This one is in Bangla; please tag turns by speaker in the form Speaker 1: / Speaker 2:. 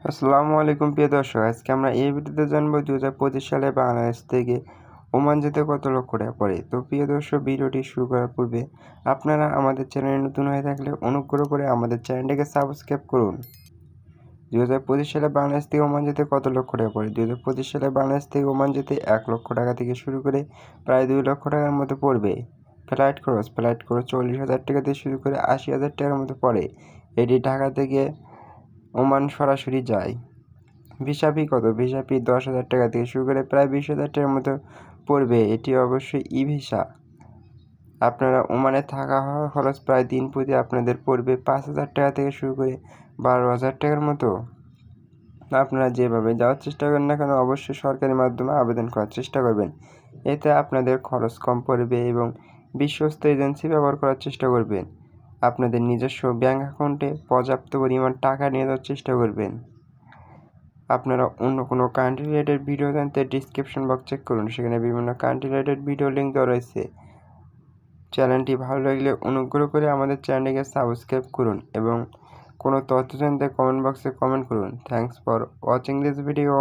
Speaker 1: আসসালামু আলাইকুম প্রিয় দর্শক, আজকে আমরা এই ভিডিওতে জানবো 2025 সালে বাংলাদেশ থেকে ওমান যেতে কত লক্ষ টাকা পড়ে। তো প্রিয় দর্শক, ভিডিওটি শুরু করার পূর্বে আপনারা আমাদের চ্যানেলে নতুন হয়ে থাকলে অনুগ্রহ করে আমাদের চ্যানেলটিকে সাবস্ক্রাইব করুন। 2025 সালে বাংলাদেশ থেকে ওমান যেতে কত লক্ষ টাকা পড়ে? 2025 সালে বাংলাদেশ থেকে ওমান যেতে 1 লক্ষ টাকা থেকে শুরু করে প্রায় 2 লক্ষ টাকার মতো পড়বে। ফ্লাইট খরচ 40,000 টাকা থেকে শুরু করে 80,000 টাকার মতো পড়ে। এটি ঢাকা থেকে ওমান সরাসরি যায়। ভিসা ফি কত? ভিসা ফি 10,000 টাকা থেকে শুরু করে প্রায় 20,000 টাকার মতো পড়বে। এটি অবশ্যই ই ভিসা। আপনারা ওমানে থাকা হওয়া খরচ প্রায় দিন প্রতি আপনাদের পড়বে 5,000 টাকা থেকে শুরু করে 12,000 টাকার মতো। আপনারা যেভাবে যাওয়ার চেষ্টা করেন না কেন, অবশ্যই সরকারি মাধ্যমে আবেদন করার চেষ্টা করবেন। এতে আপনাদের খরচ কম পড়বে এবং বিশ্বস্ত এজেন্সি ব্যবহার করার চেষ্টা করবেন। আপনাদের নিজস্ব ব্যাংক অ্যাকাউন্টে পর্যাপ্ত পরিমাণ টাকা নিয়ে যাওয়ার চেষ্টা করবেন। আপনারা অন্য কোনো কান্ট্রি রিলেটেড ভিডিও জানতে ডিসক্রিপশন বক্স চেক করুন, সেখানে বিভিন্ন কান্ট্রি রিলেটেড ভিডিও লিঙ্ক দেওয়া রয়েছে। চ্যানেলটি ভালো লাগলে অনুগ্রহ করে আমাদের চ্যানেলটিকে সাবস্ক্রাইব করুন এবং কোনো তথ্য জানতে কমেন্ট বক্সে কমেন্ট করুন। Thanks for watching this video.